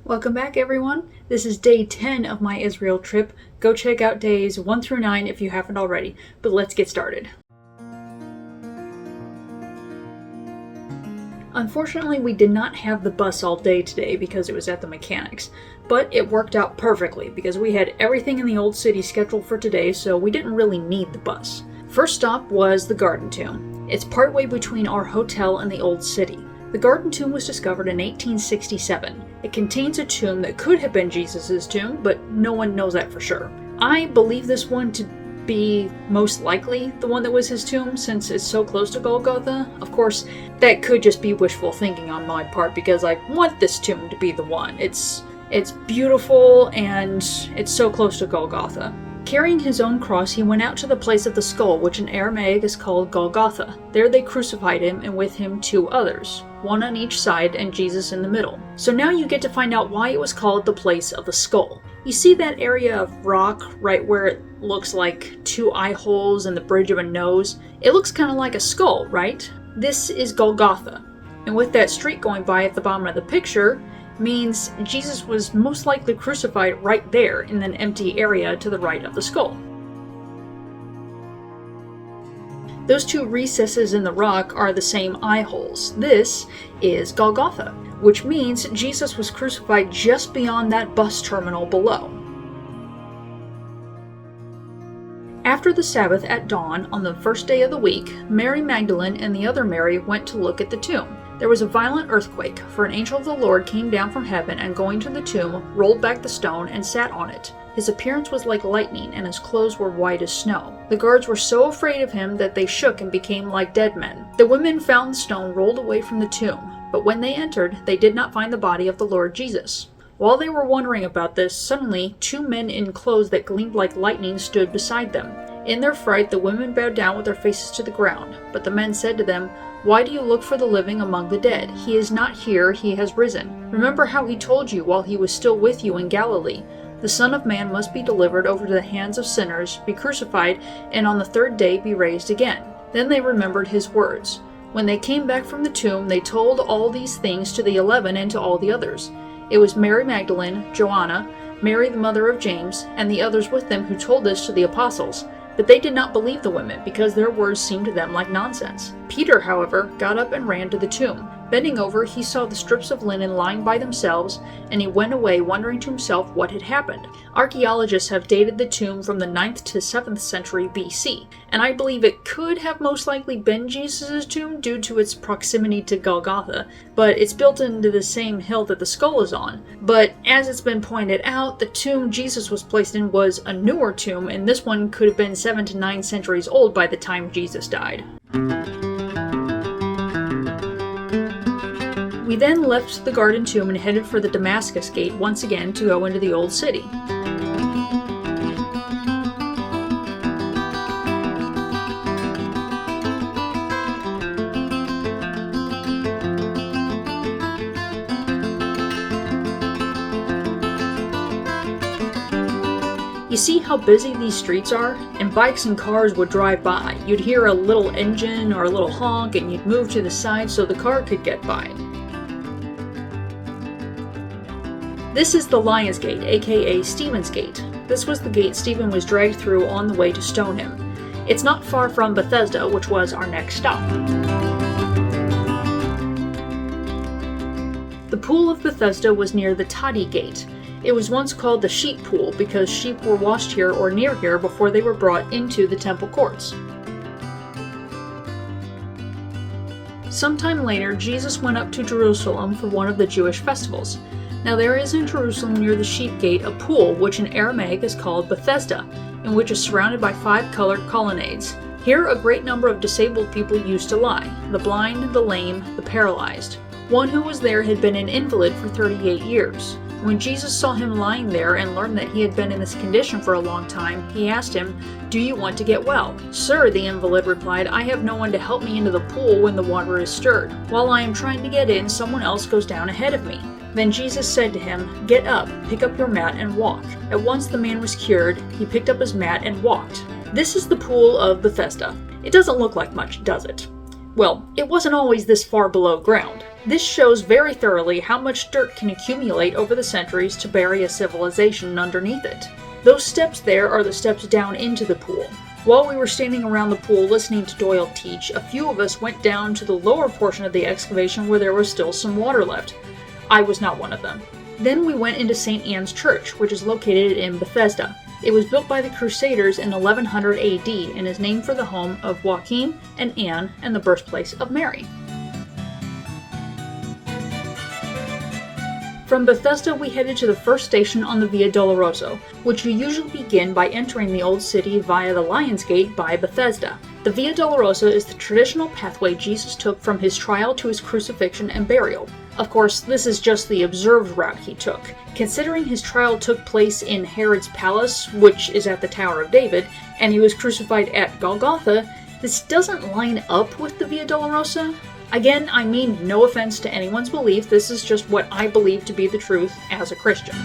Welcome back, everyone. This is day 10 of my Israel trip. Go check out days 1 through 9 if you haven't already, but let's get started. Unfortunately, we did not have the bus all day today because it was at the mechanics, but it worked out perfectly because we had everything in the old city scheduled for today, so we didn't really need the bus. First stop was the Gallicantu. It's partway between our hotel and the old city. The Gallicantu was discovered in 1867. It contains a tomb that could have been Jesus' tomb, but no one knows that for sure. I believe this one to be most likely the one that was his tomb since it's so close to Golgotha. Of course, that could just be wishful thinking on my part because I want this tomb to be the one. It's beautiful and it's so close to Golgotha. Carrying his own cross, he went out to the place of the skull, which in Aramaic is called Golgotha. There they crucified him, and with him 2 others, one on each side and Jesus in the middle. So now you get to find out why it was called the place of the skull. You see that area of rock right where it looks like 2 eye holes and the bridge of a nose? It looks kind of like a skull, right? This is Golgotha. And with that street going by at the bottom of the picture, means Jesus was most likely crucified right there in an empty area to the right of the skull. Those 2 recesses in the rock are the same eye holes. This is Golgotha, which means Jesus was crucified just beyond that bus terminal below. After the Sabbath at dawn on the first day of the week, Mary Magdalene and the other Mary went to look at the tomb. There was a violent earthquake, for an angel of the Lord came down from heaven and going to the tomb, rolled back the stone and sat on it. His appearance was like lightning, and his clothes were white as snow. The guards were so afraid of him that they shook and became like dead men. The women found the stone rolled away from the tomb, but when they entered, they did not find the body of the Lord Jesus. While they were wondering about this, suddenly 2 men in clothes that gleamed like lightning stood beside them. In their fright, the women bowed down with their faces to the ground. But the men said to them, "Why do you look for the living among the dead? He is not here, he has risen. Remember how he told you while he was still with you in Galilee. The Son of Man must be delivered over to the hands of sinners, be crucified, and on the 3rd day be raised again." Then they remembered his words. When they came back from the tomb, they told all these things to the 11 and to all the others. It was Mary Magdalene, Joanna, Mary the mother of James, and the others with them who told this to the apostles. But they did not believe the women, because their words seemed to them like nonsense. Peter, however, got up and ran to the tomb. Bending over, he saw the strips of linen lying by themselves, and he went away wondering to himself what had happened. Archaeologists have dated the tomb from the 9th to 7th century BC, and I believe it could have most likely been Jesus' tomb due to its proximity to Golgotha, but it's built into the same hill that the skull is on. But as it's been pointed out, the tomb Jesus was placed in was a newer tomb, and this one could have been 7 to 9 centuries old by the time Jesus died. We then left the Gallicantu and headed for the Damascus Gate once again to go into the old city. You see how busy these streets are? And bikes and cars would drive by. You'd hear a little engine or a little honk and you'd move to the side so the car could get by. This is the Lion's Gate, aka Stephen's Gate. This was the gate Stephen was dragged through on the way to stone him. It's not far from Bethesda, which was our next stop. The pool of Bethesda was near the Toddy Gate. It was once called the Sheep Pool because sheep were washed here or near here before they were brought into the temple courts. Sometime later, Jesus went up to Jerusalem for one of the Jewish festivals. Now there is in Jerusalem near the Sheep Gate a pool which in Aramaic is called Bethesda, and which is surrounded by 5 colored colonnades. Here a great number of disabled people used to lie: the blind, the lame, the paralyzed. One who was there had been an invalid for 38 years. When Jesus saw him lying there and learned that he had been in this condition for a long time, he asked him, "Do you want to get well?" "Sir," the invalid replied, "I have no one to help me into the pool when the water is stirred. While I am trying to get in, someone else goes down ahead of me." Then Jesus said to him, "Get up, pick up your mat and walk." At once the man was cured. He picked up his mat and walked. This is the pool of Bethesda. It doesn't look like much, does it? Well, it wasn't always this far below ground. This shows very thoroughly how much dirt can accumulate over the centuries to bury a civilization underneath it. Those steps there are the steps down into the pool. While we were standing around the pool listening to Doyle teach, a few of us went down to the lower portion of the excavation where there was still some water left. I was not one of them. Then we went into St. Anne's Church, which is located in Bethesda. It was built by the Crusaders in 1100 AD and is named for the home of Joachim and Anne and the birthplace of Mary. From Bethesda, we headed to the first station on the Via Dolorosa, which you usually begin by entering the old city via the Lion's Gate by Bethesda. The Via Dolorosa is the traditional pathway Jesus took from his trial to his crucifixion and burial. Of course, this is just the observed route he took. Considering his trial took place in Herod's palace, which is at the Tower of David, and he was crucified at Golgotha, this doesn't line up with the Via Dolorosa. Again, I mean no offense to anyone's belief, this is just what I believe to be the truth as a Christian.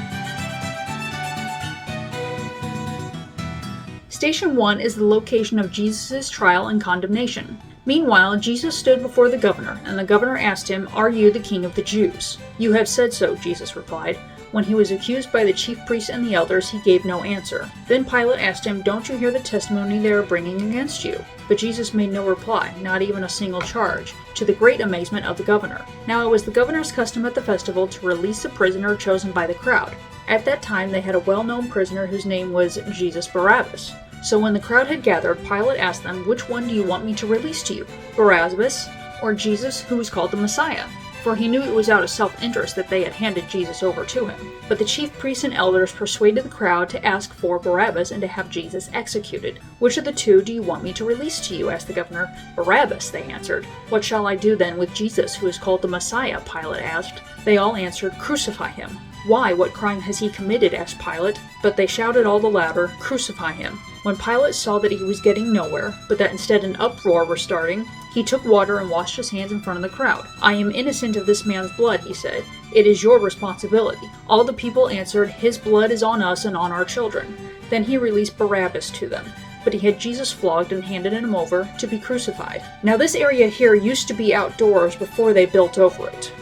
Station 1 is the location of Jesus' trial and condemnation. Meanwhile, Jesus stood before the governor, and the governor asked him, "Are you the king of the Jews?" "You have said so," Jesus replied. When he was accused by the chief priests and the elders, he gave no answer. Then Pilate asked him, "Don't you hear the testimony they are bringing against you?" But Jesus made no reply, not even a single charge, to the great amazement of the governor. Now it was the governor's custom at the festival to release a prisoner chosen by the crowd. At that time they had a well-known prisoner whose name was Jesus Barabbas. So when the crowd had gathered, Pilate asked them, "Which one do you want me to release to you, Barabbas or Jesus, who was called the Messiah?" For he knew it was out of self-interest that they had handed Jesus over to him. But the chief priests and elders persuaded the crowd to ask for Barabbas and to have Jesus executed. "Which of the two do you want me to release to you?" asked the governor. "Barabbas," they answered. "What shall I do then with Jesus, who is called the Messiah?" Pilate asked. They all answered, "Crucify him." "Why? What crime has he committed?" asked Pilate. But they shouted all the louder, "Crucify him." When Pilate saw that he was getting nowhere, but that instead an uproar was starting, he took water and washed his hands in front of the crowd. "I am innocent of this man's blood," he said. "It is your responsibility." All the people answered, "His blood is on us and on our children." Then he released Barabbas to them. But he had Jesus flogged and handed him over to be crucified. Now this area here used to be outdoors before they built over it.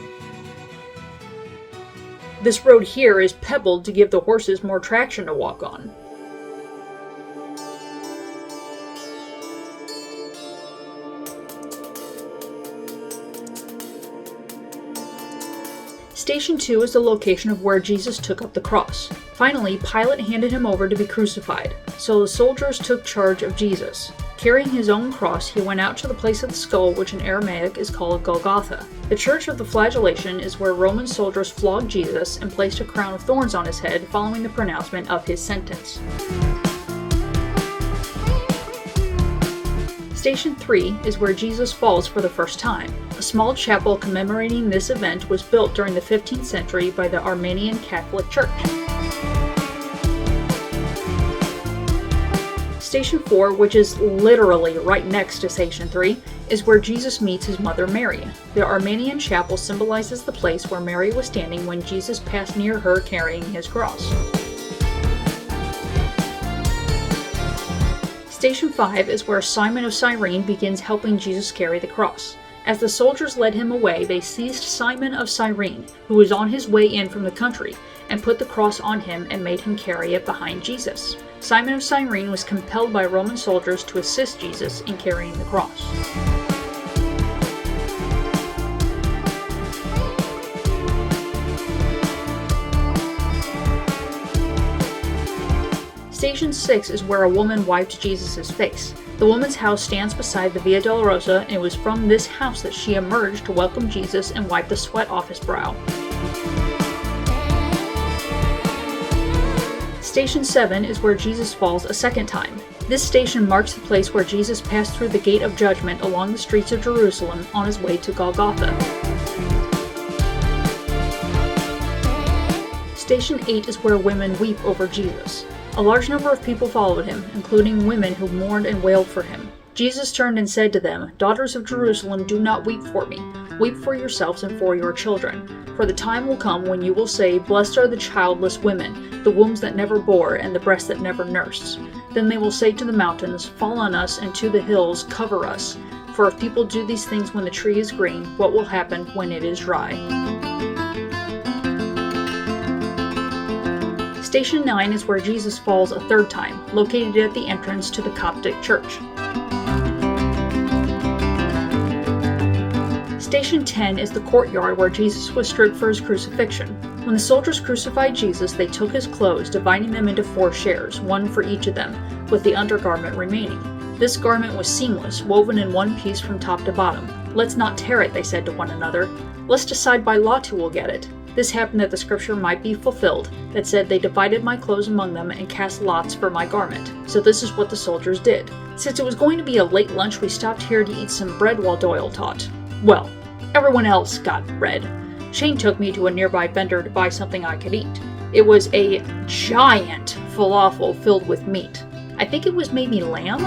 This road here is pebbled to give the horses more traction to walk on. Station 2 is the location of where Jesus took up the cross. Finally, Pilate handed him over to be crucified, so the soldiers took charge of Jesus. Carrying his own cross, he went out to the place of the skull, which in Aramaic is called Golgotha. The Church of the Flagellation is where Roman soldiers flogged Jesus and placed a crown of thorns on his head following the pronouncement of his sentence. Station 3 is where Jesus falls for the first time. A small chapel commemorating this event was built during the 15th century by the Armenian Catholic Church. Station 4, which is literally right next to Station 3, is where Jesus meets his mother Mary. The Armenian chapel symbolizes the place where Mary was standing when Jesus passed near her carrying his cross. Station 5 is where Simon of Cyrene begins helping Jesus carry the cross. As the soldiers led him away, they seized Simon of Cyrene, who was on his way in from the country, and put the cross on him and made him carry it behind Jesus. Simon of Cyrene was compelled by Roman soldiers to assist Jesus in carrying the cross. Station 6 is where a woman wiped Jesus' face. The woman's house stands beside the Via Dolorosa, and it was from this house that she emerged to welcome Jesus and wipe the sweat off his brow. Station 7 is where Jesus falls a second time. This station marks the place where Jesus passed through the Gate of Judgment along the streets of Jerusalem on his way to Golgotha. Station 8 is where women weep over Jesus. A large number of people followed him, including women who mourned and wailed for him. Jesus turned and said to them, "Daughters of Jerusalem, do not weep for me. Weep for yourselves and for your children. For the time will come when you will say, 'Blessed are the childless women, the wombs that never bore, and the breasts that never nursed.' Then they will say to the mountains, 'Fall on us,' and to the hills, 'Cover us.' For if people do these things when the tree is green, what will happen when it is dry? Station 9 is where Jesus falls a third time, located at the entrance to the Coptic church. Station 10 is the courtyard where Jesus was stripped for his crucifixion. When the soldiers crucified Jesus, they took his clothes, dividing them into 4 shares, one for each of them, with the undergarment remaining. This garment was seamless, woven in one piece from top to bottom. "Let's not tear it," they said to one another. "Let's decide by lot who will get it." This happened that the scripture might be fulfilled, that said, "They divided my clothes among them and cast lots for my garment." So this is what the soldiers did. Since it was going to be a late lunch, we stopped here to eat some bread while Doyle taught. Well, everyone else got bread. Shane took me to a nearby vendor to buy something I could eat. It was a giant falafel filled with meat. I think it was maybe lamb?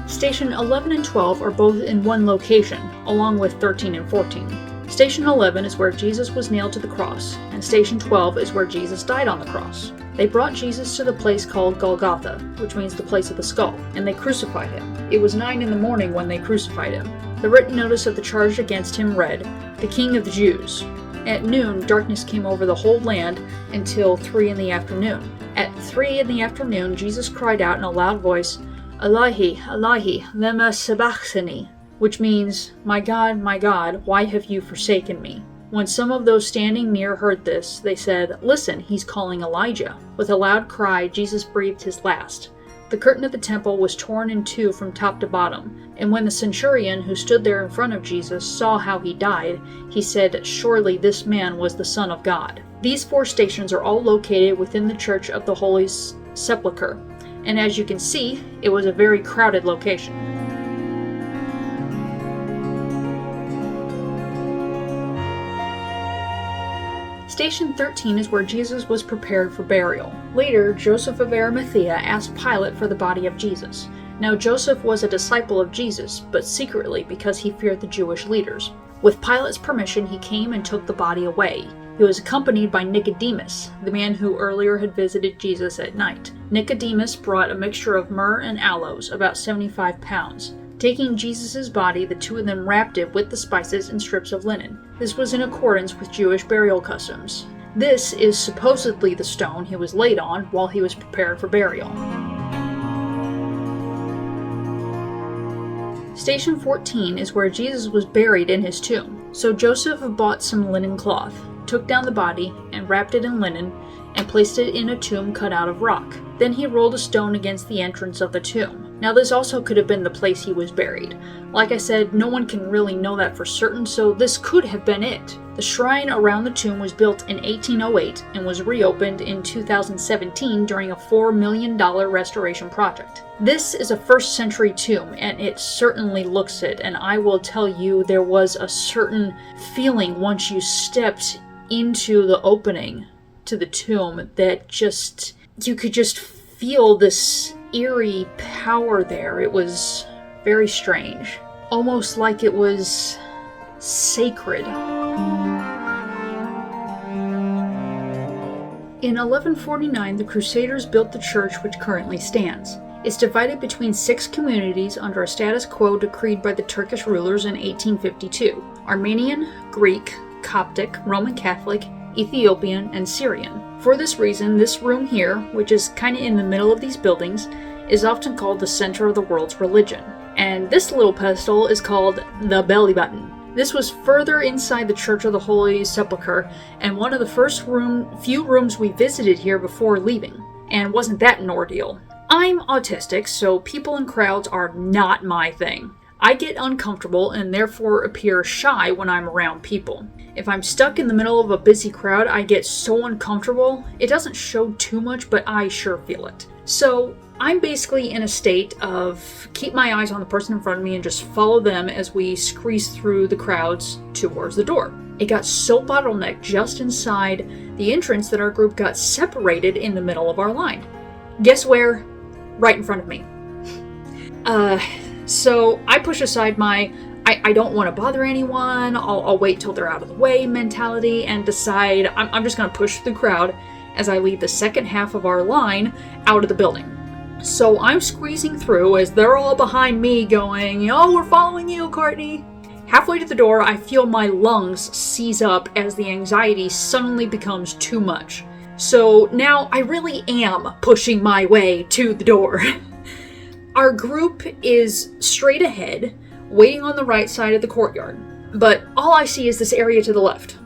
Station 11 and 12 are both in one location, along with 13 and 14. Station 11 is where Jesus was nailed to the cross, and Station 12 is where Jesus died on the cross. They brought Jesus to the place called Golgotha, which means the place of the skull, and they crucified him. It was 9 in the morning when they crucified him. The written notice of the charge against him read, "The King of the Jews." At noon, darkness came over the whole land until 3 in the afternoon. At 3 in the afternoon, Jesus cried out in a loud voice, "Ilahi, Ilahi, lema sabachthani," which means, my God, why have you forsaken me?" When some of those standing near heard this, they said, "Listen, he's calling Elijah." With a loud cry, Jesus breathed his last. The curtain of the temple was torn in 2 from top to bottom, and when the centurion who stood there in front of Jesus saw how he died, he said, "Surely this man was the Son of God." These 4 stations are all located within the Church of the Holy Sepulchre, and as you can see, it was a very crowded location. Station 13 is where Jesus was prepared for burial. Later, Joseph of Arimathea asked Pilate for the body of Jesus. Now Joseph was a disciple of Jesus, but secretly because he feared the Jewish leaders. With Pilate's permission, he came and took the body away. He was accompanied by Nicodemus, the man who earlier had visited Jesus at night. Nicodemus brought a mixture of myrrh and aloes, about 75 pounds. Taking Jesus' body, the 2 of them wrapped it with the spices and strips of linen. This was in accordance with Jewish burial customs. This is supposedly the stone he was laid on while he was prepared for burial. Station 14 is where Jesus was buried in his tomb. So Joseph bought some linen cloth, took down the body, and wrapped it in linen, and placed it in a tomb cut out of rock. Then he rolled a stone against the entrance of the tomb. Now this also could have been the place he was buried. Like I said, no one can really know that for certain, so this could have been it. The shrine around the tomb was built in 1808 and was reopened in 2017 during a $4 million restoration project. This is a 1st century tomb, and it certainly looks it, and I will tell you there was a certain feeling once you stepped into the opening to the tomb that you could just feel this eerie power there. It was very strange. Almost like it was sacred. In 1149, the Crusaders built the church which currently stands. It's divided between 6 communities under a status quo decreed by the Turkish rulers in 1852: Armenian, Greek, Coptic, Roman Catholic, Ethiopian, and Syrian. For this reason, this room here, which is kind of in the middle of these buildings, is often called the center of the world's religion. And this little pedestal is called the belly button. This was further inside the Church of the Holy Sepulchre, and one of the first few rooms we visited here before leaving. And wasn't that an ordeal? I'm autistic, so people in crowds are not my thing. I get uncomfortable and therefore appear shy when I'm around people. If I'm stuck in the middle of a busy crowd, I get so uncomfortable. It doesn't show too much, but I sure feel it. So I'm basically in a state of keep my eyes on the person in front of me and just follow them as we squeeze through the crowds towards the door. It got so bottlenecked just inside the entrance that our group got separated in the middle of our line. Guess where? Right in front of me. So I push aside my I don't want to bother anyone, I'll wait till they're out of the way mentality and decide I'm just going to push through the crowd as I lead the second half of our line out of the building. So I'm squeezing through as they're all behind me going, "Oh, we're following you, Courtney." Halfway to the door, I feel my lungs seize up as the anxiety suddenly becomes too much. So now I really am pushing my way to the door. Our group is straight ahead, waiting on the right side of the courtyard. But all I see is this area to the left.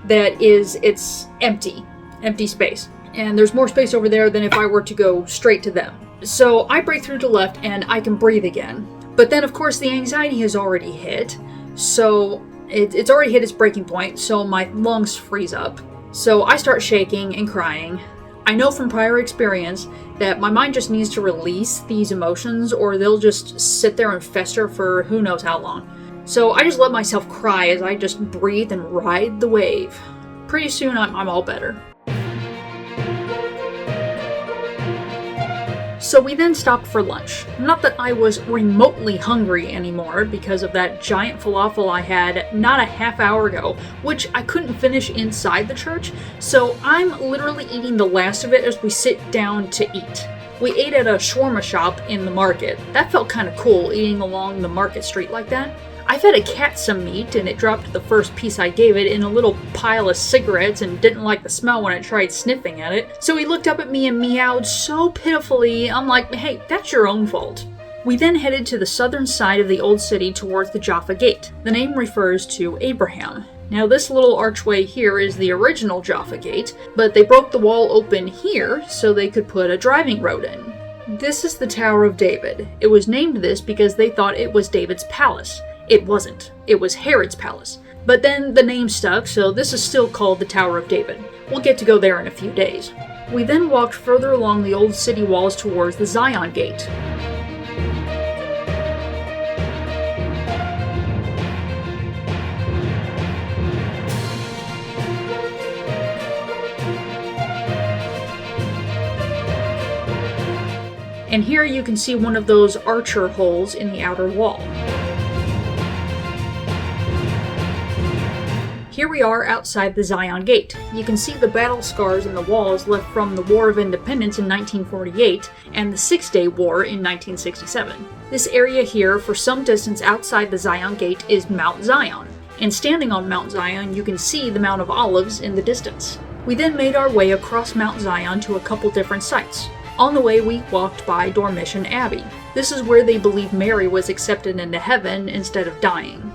It's empty space. And there's more space over there than if I were to go straight to them. So I break through to the left and I can breathe again. But then of course the anxiety has already hit. So it's already hit its breaking point, so my lungs freeze up. So I start shaking and crying. I know from prior experience that my mind just needs to release these emotions or they'll just sit there and fester for who knows how long. So I just let myself cry as I just breathe and ride the wave. Pretty soon I'm all better. So we then stopped for lunch. Not that I was remotely hungry anymore because of that giant falafel I had not a half hour ago, which I couldn't finish inside the church, so I'm literally eating the last of it as we sit down to eat. We ate at a shawarma shop in the market. That felt kind of cool, eating along the market street like that. I fed a cat some meat and it dropped the first piece I gave it in a little pile of cigarettes and didn't like the smell when I tried sniffing at it. So he looked up at me and meowed so pitifully. I'm like, "Hey, that's your own fault." We then headed to the southern side of the old city towards the Jaffa Gate. The name refers to Abraham. Now this little archway here is the original Jaffa Gate, but they broke the wall open here so they could put a driving road in. This is the Tower of David. It was named this because they thought it was David's palace. It wasn't. It was Herod's palace. But then the name stuck, so this is still called the Tower of David. We'll get to go there in a few days. We then walked further along the old city walls towards the Zion Gate. And here you can see one of those archer holes in the outer wall. Here we are outside the Zion Gate. You can see the battle scars in the walls left from the War of Independence in 1948 and the Six-Day War in 1967. This area here, for some distance outside the Zion Gate, is Mount Zion. And standing on Mount Zion, you can see the Mount of Olives in the distance. We then made our way across Mount Zion to a couple different sites. On the way, we walked by Dormition Abbey. This is where they believe Mary was accepted into heaven instead of dying.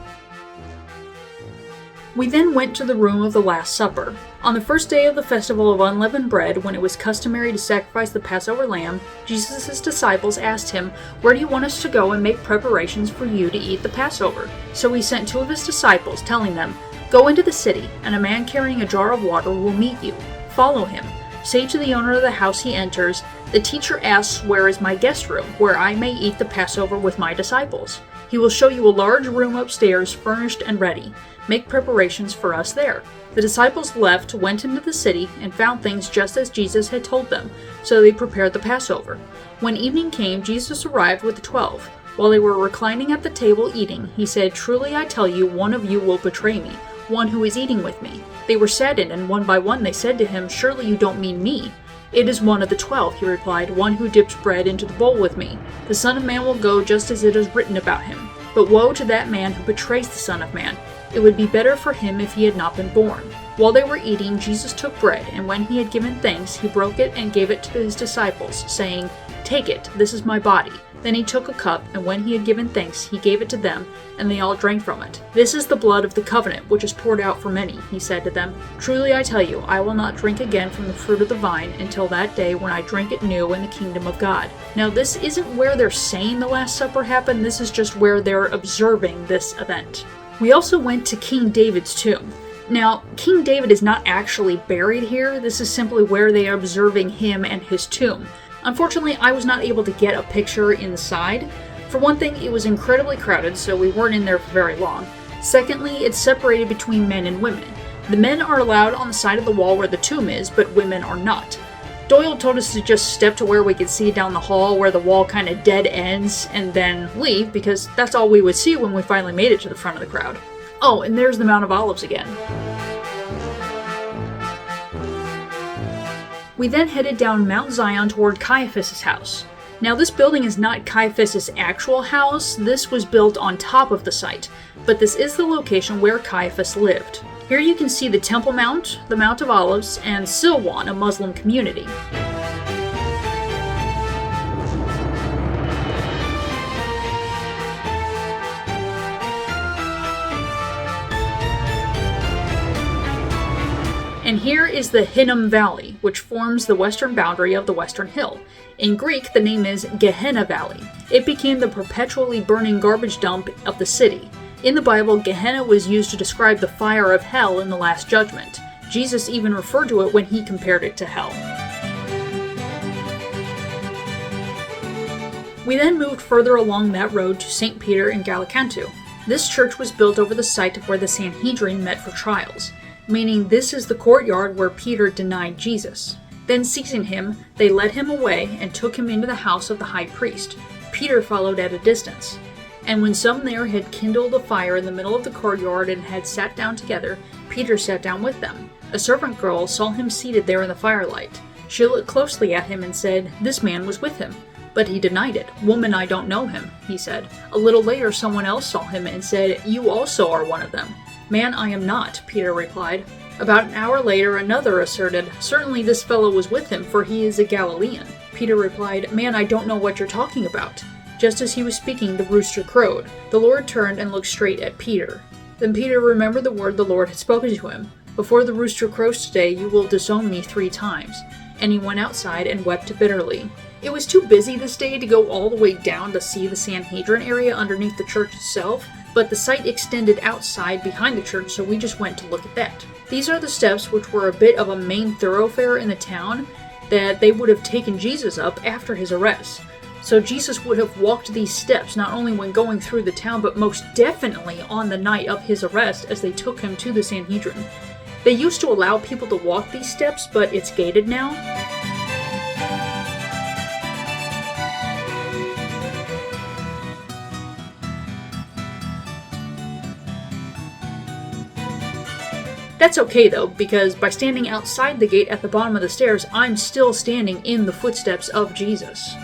We then went to the room of the Last Supper. On the first day of the festival of unleavened bread, when it was customary to sacrifice the Passover lamb, Jesus' disciples asked him, "Where do you want us to go and make preparations for you to eat the Passover?" So he sent two of his disciples, telling them, "Go into the city, and a man carrying a jar of water will meet you. Follow him. Say to the owner of the house he enters, 'The teacher asks, where is my guest room, where I may eat the Passover with my disciples?' He will show you a large room upstairs, furnished and ready. Make preparations for us there." The disciples left, went into the city, and found things just as Jesus had told them, so they prepared the Passover. When evening came, Jesus arrived with the 12. While they were reclining at the table eating, he said, "Truly I tell you, one of you will betray me, one who is eating with me." They were saddened, and one by one they said to him, "Surely you don't mean me." "It is one of the 12, he replied, "one who dips bread into the bowl with me. The Son of Man will go just as it is written about him. But woe to that man who betrays the Son of Man. It would be better for him if he had not been born." While they were eating, Jesus took bread, and when he had given thanks, he broke it and gave it to his disciples, saying, "Take it, this is my body." Then he took a cup, and when he had given thanks, he gave it to them, and they all drank from it. "This is the blood of the covenant, which is poured out for many," he said to them. "Truly I tell you, I will not drink again from the fruit of the vine until that day when I drink it new in the kingdom of God." Now this isn't where they're saying the Last Supper happened, this is just where they're observing this event. We also went to King David's tomb. Now, King David is not actually buried here, this is simply where they are observing him and his tomb. Unfortunately, I was not able to get a picture inside. For one thing, it was incredibly crowded, so we weren't in there for very long. Secondly, it's separated between men and women. The men are allowed on the side of the wall where the tomb is, but women are not. Doyle told us to just step to where we could see down the hall where the wall kind of dead ends, and then leave, because that's all we would see when we finally made it to the front of the crowd. Oh, and there's the Mount of Olives again. We then headed down Mount Zion toward Caiaphas' house. Now, this building is not Caiaphas' actual house. This was built on top of the site, but this is the location where Caiaphas lived. Here you can see the Temple Mount, the Mount of Olives, and Silwan, a Muslim community. And here is the Hinnom Valley, which forms the western boundary of the Western Hill. In Greek, the name is Gehenna Valley. It became the perpetually burning garbage dump of the city. In the Bible, Gehenna was used to describe the fire of hell in the Last Judgment. Jesus even referred to it when he compared it to hell. We then moved further along that road to St. Peter in Gallicantu. This church was built over the site of where the Sanhedrin met for trials, meaning this is the courtyard where Peter denied Jesus. Then seizing him, they led him away and took him into the house of the high priest. Peter followed at a distance. And when some there had kindled a fire in the middle of the courtyard and had sat down together, Peter sat down with them. A servant girl saw him seated there in the firelight. She looked closely at him and said, "This man was with him." But he denied it. "Woman, I don't know him," he said. A little later someone else saw him and said, "You also are one of them." "Man, I am not," Peter replied. About an hour later, another asserted, "Certainly this fellow was with him, for he is a Galilean." Peter replied, "Man, I don't know what you're talking about." Just as he was speaking, the rooster crowed. The Lord turned and looked straight at Peter. Then Peter remembered the word the Lord had spoken to him. "Before the rooster crows today, you will disown me 3 times. And he went outside and wept bitterly. It was too busy this day to go all the way down to see the Sanhedrin area underneath the church itself, but the site extended outside behind the church, so we just went to look at that. These are the steps which were a bit of a main thoroughfare in the town that they would have taken Jesus up after his arrest. So Jesus would have walked these steps not only when going through the town, but most definitely on the night of his arrest as they took him to the Sanhedrin. They used to allow people to walk these steps, but it's gated now. That's okay though, because by standing outside the gate at the bottom of the stairs, I'm still standing in the footsteps of Jesus.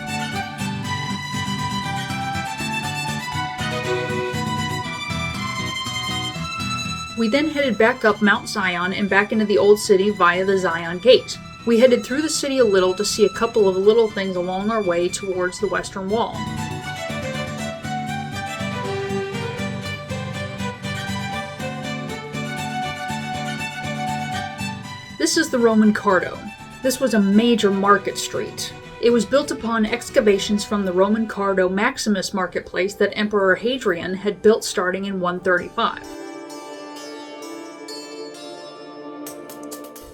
We then headed back up Mount Zion and back into the old city via the Zion Gate. We headed through the city a little to see a couple of little things along our way towards the western wall. This is the Roman Cardo. This was a major market street. It was built upon excavations from the Roman Cardo Maximus marketplace that Emperor Hadrian had built starting in 135.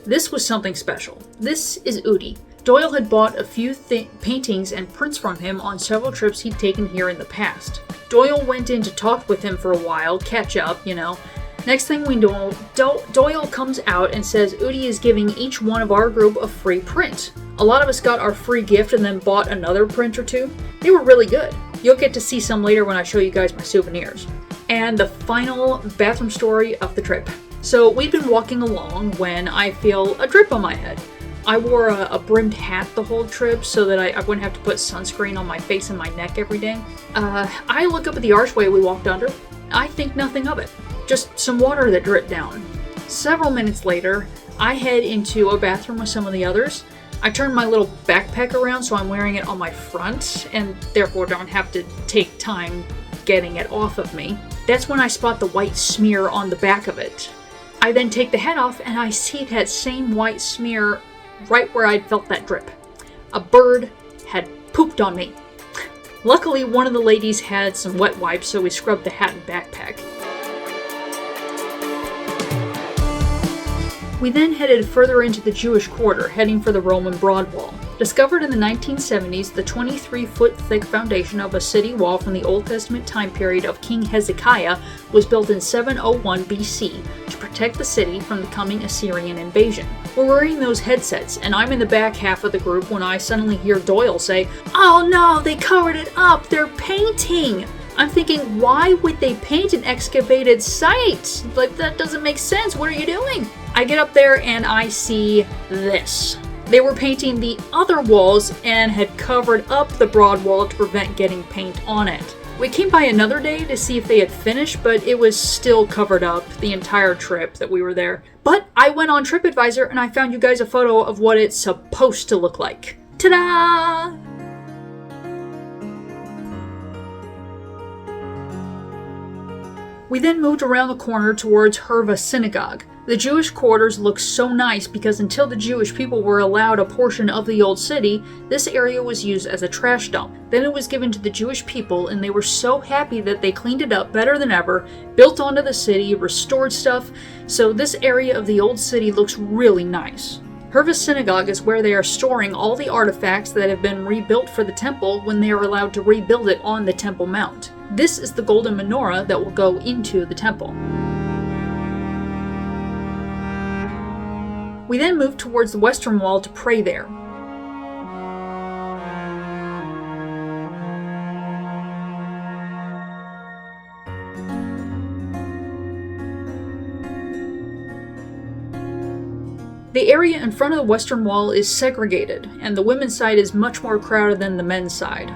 This was something special. This is Udi. Doyle had bought a few paintings and prints from him on several trips he'd taken here in the past. Doyle went in to talk with him for a while, catch up, you know. Next thing we know, Doyle comes out and says Udi is giving each one of our group a free print. A lot of us got our free gift and then bought another print or two. They were really good. You'll get to see some later when I show you guys my souvenirs. And the final bathroom story of the trip. So we'd been walking along when I feel a drip on my head. I wore a brimmed hat the whole trip so that I wouldn't have to put sunscreen on my face and my neck every day. I look up at the archway we walked under. I think nothing of it. Just some water that dripped down. Several minutes later, I head into a bathroom with some of the others. I turn my little backpack around so I'm wearing it on my front and therefore don't have to take time getting it off of me. That's when I spot the white smear on the back of it. I then take the hat off and I see that same white smear right where I'd felt that drip. A bird had pooped on me. Luckily, one of the ladies had some wet wipes, so we scrubbed the hat and backpack. We then headed further into the Jewish quarter, heading for the Roman Broad Wall. Discovered in the 1970s, the 23-foot-thick foundation of a city wall from the Old Testament time period of King Hezekiah was built in 701 BC to protect the city from the coming Assyrian invasion. We're wearing those headsets, and I'm in the back half of the group when I suddenly hear Doyle say, "Oh no, they covered it up! They're painting!" I'm thinking, why would they paint an excavated site? Like, that doesn't make sense. What are you doing? I get up there and I see this. They were painting the other walls and had covered up the broad wall to prevent getting paint on it. We came by another day to see if they had finished, but it was still covered up the entire trip that we were there. But I went on TripAdvisor and I found you guys a photo of what it's supposed to look like. Ta-da! We then moved around the corner towards Herva Synagogue. The Jewish quarters looked so nice because until the Jewish people were allowed a portion of the old city, this area was used as a trash dump. Then it was given to the Jewish people and they were so happy that they cleaned it up better than ever, built onto the city, restored stuff, so this area of the old city looks really nice. Herva Synagogue is where they are storing all the artifacts that have been rebuilt for the temple when they are allowed to rebuild it on the Temple Mount. This is the golden menorah that will go into the temple. We then moved towards the western wall to pray there. The area in front of the western wall is segregated, and the women's side is much more crowded than the men's side.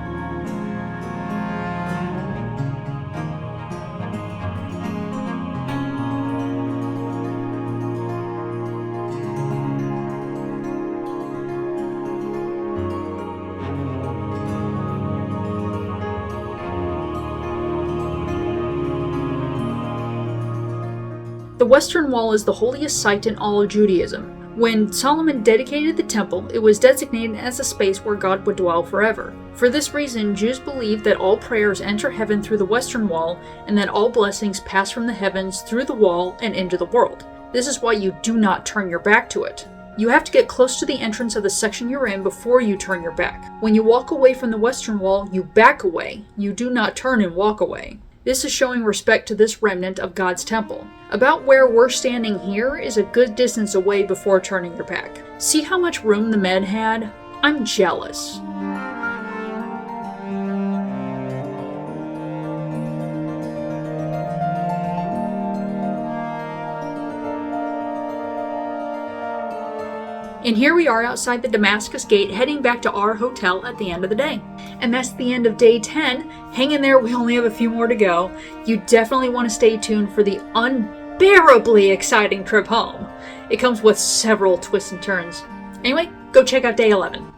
The western wall is the holiest site in all of Judaism. When Solomon dedicated the temple, it was designated as a space where God would dwell forever. For this reason, Jews believe that all prayers enter heaven through the western wall, and that all blessings pass from the heavens through the wall and into the world. This is why you do not turn your back to it. You have to get close to the entrance of the section you're in before you turn your back. When you walk away from the western wall, you back away. You do not turn and walk away. This is showing respect to this remnant of God's temple. About where we're standing here is a good distance away before turning your back. See how much room the men had? I'm jealous. And here we are outside the Damascus Gate, heading back to our hotel at the end of the day. And that's the end of day 10. Hang in there, we only have a few more to go. You definitely want to stay tuned for the unbearably exciting trip home. It comes with several twists and turns. Anyway, go check out day 11.